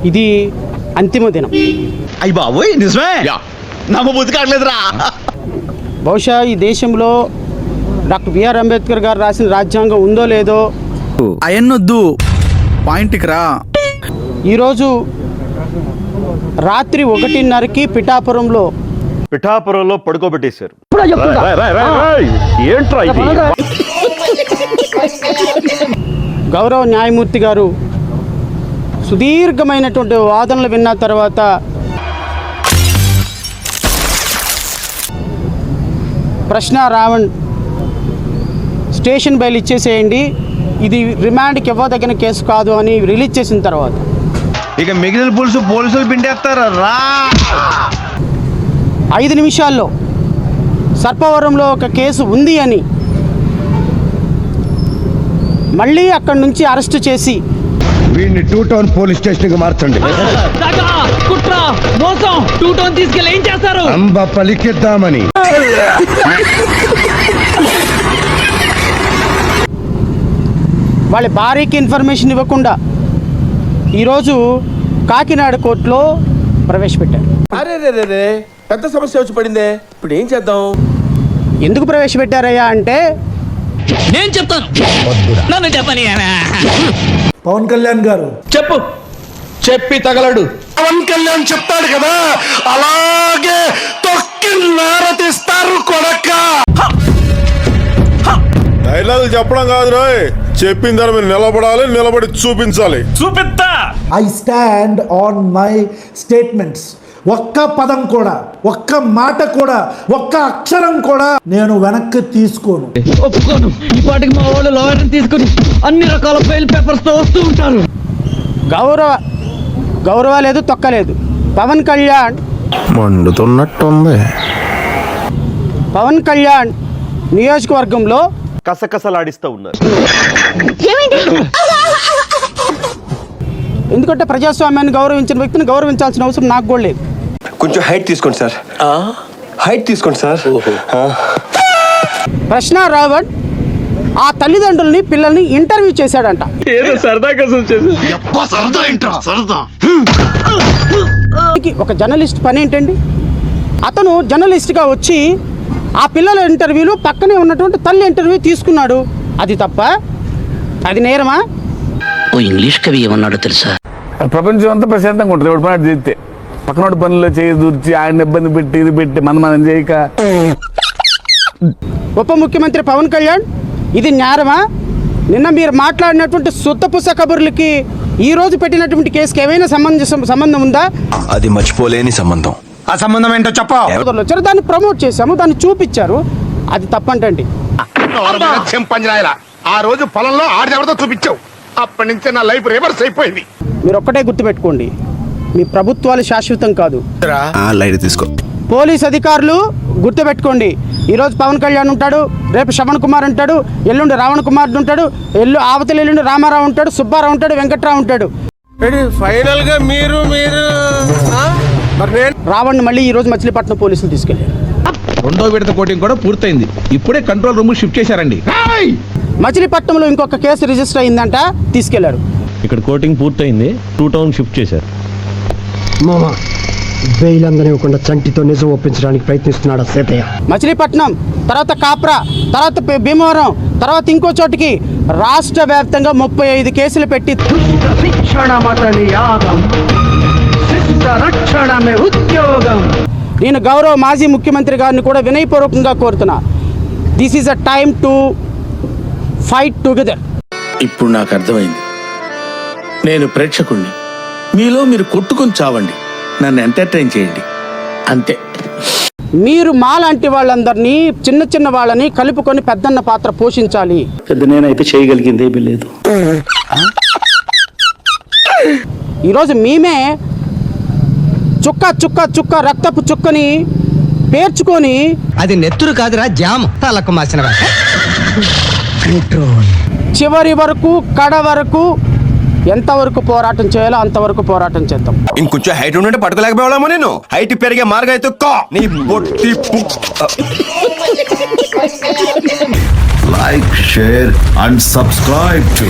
ఇది అంతిమ దినం. అయ్యి బాబోయ్ నిజమే, నమ్మబుద్ధి కావట్లేదురా. బహుశా ఈ దేశంలో డాక్టర్ బిఆర్ అంబేద్కర్ గారు రాసిన రాజ్యాంగం ఉందో లేదో అయన్నొద్దు, పాయింట్కి రా. ఈరోజు రాత్రి 1:30కి పిఠాపురంలో పడుకోబెట్టేశారు. గౌరవ న్యాయమూర్తి గారు సుదీర్ఘమైనటువంటి వాదనలు విన్న తర్వాత ప్రశ్న రావణ్ స్టేషన్ బయలు ఇచ్చేసేయండి, ఇది రిమాండ్కి ఇవ్వదగిన కేసు కాదు అని రిలీజ్ చేసిన తర్వాత ఇక మిగిలిన పోలీసులు పిండేస్తారు రా. 5 నిమిషాల్లో సర్పవరంలో ఒక కేసు ఉంది అని మళ్ళీ అక్కడి నుంచి అరెస్ట్ చేసి వీడిని 2 టౌన్ పోలీస్ స్టేషన్కి మార్చండి. అంబ పలికిద్దామని. వాళ్ళ భార్యకి ఇన్ఫర్మేషన్ ఇవ్వకుండా ఈరోజు కాకినాడ కోర్టులో ప్రవేశపెట్టారు. అరే పెద్ద సమస్య వచ్చి పడిందే, ఇప్పుడు ఏం చేద్దాం? ఎందుకు ప్రవేశపెట్టారయ్యా అంటే నేను చెప్తాను, నన్ను చెప్పని. పవన్ కళ్యాణ్ గారు చెప్పి తగలడు. పవన్ కళ్యాణ్ చెప్తాడు కదా, అలాగే తొక్కి నారతిస్తారు కొడక. డైలాగ్ చెప్పడం కాదు రాయ్, చెప్పిన దాని మీద నిలబడాలి, నిలబడి చూపించాలి. I stand on my statements. ఒక్క పదం కూడా, ఒక్క మాట కూడా, ఒక్క అక్షరం కూడా నేను వెనక్కి తీసుకోను, ఒప్పుకోను. ఈ పాటికి మా వాళ్ళు లాయర్ని తీసుకుని అన్ని రకాల ఫైల్ పేపర్స్ తో వస్తూ ఉంటారు. గౌరవ లేదు, తొక్కలేదు. పవన్ కళ్యాణ్ మండుతున్నట్టుంది. పవన్ కళ్యాణ్ నియోజకవర్గంలో కసకసలాడిస్తూ ఉన్నారు. ఎందుకంటే ప్రజాస్వామ్యాన్ని గౌరవించిన వ్యక్తిని గౌరవించాల్సిన అవసరం నాకు కూడా లేదు. కొంచెం హైట్ తీసుకోండి సార్, హైట్ తీసుకోండి సార్. ప్రశ్న రావణ్ ఆ తల్లిదండ్రుల్ని పిల్లల్ని ఇంటర్వ్యూ చేశాడంట. ఒక జర్నలిస్ట్ పని ఏంటండి? అతను జర్నలిస్ట్గా వచ్చి ఆ పిల్లల ఇంటర్వ్యూలు పక్కనే ఉన్నటువంటి తల్లి ఇంటర్వ్యూ తీసుకున్నాడు. అది తప్ప? అది నేరమా? ఓ ఇంగ్లీష్ కవి ఏమన్నాడో తెలుసా? ప్రపంచం అంతా ప్రశాంతంగా ఉంటుంది ఒకటి పని చేస్తే. పక్కనోటి పనుల్లో చేయి దూర్చి ఆయన ఇబ్బంది పెట్టి ఇది పెట్టి మనం చేయక. ఉప ముఖ్యమంత్రి పవన్ కళ్యాణ్ ఇది న్యారమా? నిన్న మీరు మాట్లాడినటువంటి సుత్తపుస కబుర్లకి ఈ రోజు పెట్టినటువంటి కేసుకి ఏమైనా సంబంధం ఉందా? అది మర్చిపోలేని సంబంధం. ఆ సంబంధం ఏంటో చెప్పావు. వచ్చారు, దాన్ని ప్రమోట్ చేశాము, దాన్ని చూపించారు. అది తప్పంటండి. ఆ రోజు పొలంలో ఆడెవరితో చూపించావు, అప్పటి నుంచి నా లైఫ్ రివర్స్ అయిపోయింది. మీరు ఒక్కటే గుర్తుపెట్టుకోండి, మీ ప్రభుత్వాలు శాశ్వతం కాదు. లైట్ తీసుకో. పోలీస్ అధికారులు గుర్తుపెట్టుకోండి, ఈరోజు పవన్ కళ్యాణ్ ఉంటాడు, రేపు శ్రవణ్ కుమార్ ఉంటాడు, ఎల్లుండి రావణ్ కుమార్ ఉంటాడు, ఆవతల ఎల్లుండి రామారావు ఉంటాడు, సుబ్బారావు ఉంటాడు, వెంకట్రావు ఉంటాడు. ఫైనల్ గా మీరు రావణ్ మళ్ళీ ఈ రోజు మచిలీపట్నం పోలీసులు తీసుకెళ్లారు. 2వ విడత కోటింగ్ కూడా పూర్తయింది. ఇప్పుడే కంట్రోల్ రూమ్ షిఫ్ట్ చేశారండి. మచిలీపట్నంలో ఇంకొక కేసు రిజిస్టర్ అయిందంట, తీసుకెళ్లారు. ఇక్కడ కోటింగ్ పూర్తయింది, 2 టౌన్ షిఫ్ట్ చేశారు. మామా బెయిల్ అందనివ్వకుండా చంటితో నిజం ఒప్పించడానికి ప్రయత్నిస్తున్నాడు సీతయ్య. మచిలీపట్నం తర్వాత కాప్రా, తర్వాత భీమవరం, తర్వాత ఇంకో చోటికి రాష్ట్ర వ్యాప్తంగా 35 కేసులు పెట్టి నేను గౌరవ మాజీ ముఖ్యమంత్రి గారిని కూడా వినయపూర్వకంగా కోరుతున్నా, this is a time to fight together. ఇప్పుడు నాకు అర్థమైంది, నేను ప్రేక్షకుణ్ణి, మీలో మీరు కొట్టుకొని చావండి, నన్ను ఎంటర్టైన్ చేయండి, అంతే. మీరు మాలాంటి వాళ్ళందరినీ, చిన్న చిన్న వాళ్ళని కలుపుకొని పెద్దన్న పాత్ర పోషించాలి. పెద్ద నేనైతే చేయగలిగింది ఏమీ లేదు. ఈరోజు మేమే చుక్క చుక్క చుక్క రక్తపు చుక్కని పేర్చుకొని, అది నెత్తురు కాదురా జామ్ తలకు మాసిన చివరి వరకు కడ వరకు ఎంతవరకు పోరాటం చేయాలో అంతవరకు పోరాటం చేద్దాం. ఇంకొంచెం హైట్ ఉంటే పట్టుకోలేకపోయామో. నేను హైట్ పెరిగే మార్గం అయితే నీ బొట్టి. Like, share and subscribe to